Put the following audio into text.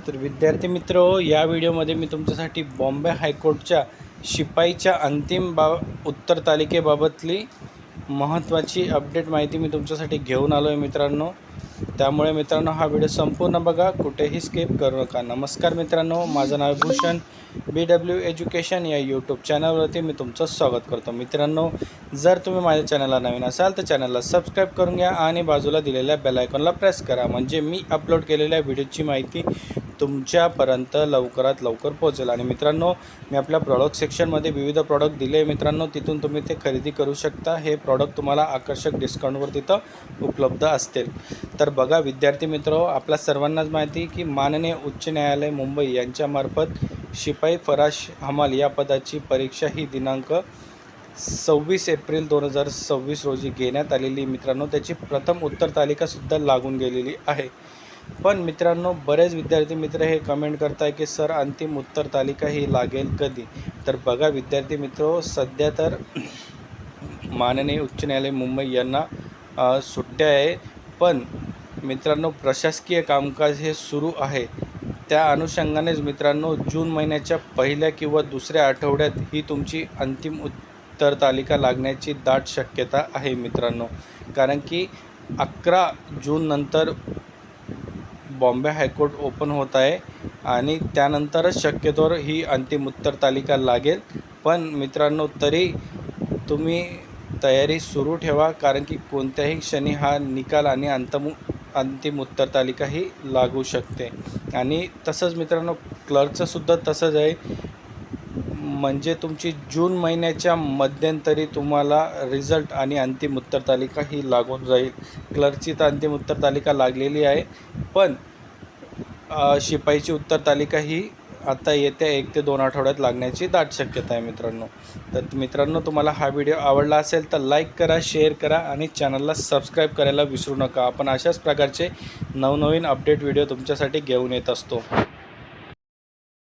तर विद्यार्थी मित्र, या व्हिडिओमध्ये मी तुमच्यासाठी बॉम्बे हायकोर्टच्या शिपाईच्या अंतिम उत्तर तालिकेबाबतली महत्त्वाची अपडेट माहिती मी तुमच्यासाठी घेऊन आलो आहे मित्रांनो. त्यामुळे मित्रांनो हा व्हिडिओ संपूर्ण बघा, कुठेही स्किप करू नका. नमस्कार मित्रांनो, माझं नाव भूषण. BW एज्युकेशन या यूट्यूब चॅनलवरती मी तुमचं स्वागत करतो. मित्रांनो, जर तुम्ही माझ्या चॅनलला नवीन असाल तर चॅनलला सबस्क्राईब करून घ्या आणि बाजूला दिलेल्या बेल आयकॉनला प्रेस करा, म्हणजे मी अपलोड केलेल्या व्हिडिओची माहिती तुमच्यापर्यंत लवकरात लवकर पोहोचेल. आणि मित्रांनो, मी आपल्या प्रॉडक्ट सेक्शनमध्ये विविध प्रॉडक्ट दिले आहे मित्रांनो, तिथून तुम्ही ते खरेदी करू शकता. हे प्रॉडक्ट तुम्हाला आकर्षक डिस्काउंटवर तिथं उपलब्ध असतील. तर बघा विद्यार्थी मित्र, आपल्या सर्वांनाच माहिती की माननीय उच्च न्यायालय मुंबई यांच्यामार्फत शिपाई फराश हमाल या पदाची परीक्षा ही दिनांक 26 एप्रिल 2026 रोजी घेण्यात आलेली मित्रांनो. त्याची प्रथम उत्तर तालिकासुद्धा लागून गेलेली आहे. पण मित्रांनो, बरेच विद्यार्थी मित्र हे कमेंट करताय की सर अंतिम उत्तर तालिका ही लागेल कधी. तर बघा विद्यार्थी मित्र, सध्या तर माननीय उच्च न्यायालय मुंबई यांना सुट्ट्या आहे, पण मित्रांनो प्रशासकीय कामकाज हे सुरू आहे. त्या अनुषंगानेच मित्रांनो जून महिन्याच्या पहिल्या किंवा दुसऱ्या आठवड्यात ही तुमची अंतिम उत्तर तालिका लागण्याची दाट शक्यता आहे मित्रांनो. कारण की 11 जून नंतर बॉम्बे हायकोर्ट ओपन होत आहे आणि त्यानंतरच शक्यतोवर ही अंतिम उत्तर तालिका लागेल. पण मित्रांनो, तरी तुम्ही तयारी सुरू ठेवा, कारण की कोणत्याही क्षणी हा निकाल आणि अंतिम उत्तर तालिका ही लागू शकते. आणि तसंच मित्रांनो क्लर्कचंसुद्धा तसंच आहे, म्हणजे तुमची जून महिन्याच्या मध्यंतरी तुम्हाला रिझल्ट आणि अंतिम उत्तर तालिका ही लागून जाईल. क्लर्कची तर अंतिम उत्तर तालिका लागलेली आहे, पण शिपाईची उत्तर तालिका ही आता येत्या 1 ते 2 आठवड्यात लागण्याची दाट शक्यता आहे मित्रांनो. तर मित्रांनो, तुम्हाला हा व्हिडिओ आवडला असेल तर लाईक करा, शेअर करा आणि चॅनलला सबस्क्राईब करायला विसरू नका. आपण अशाच प्रकारचे नवनवीन अपडेट व्हिडिओ तुमच्यासाठी घेऊन येत असतो.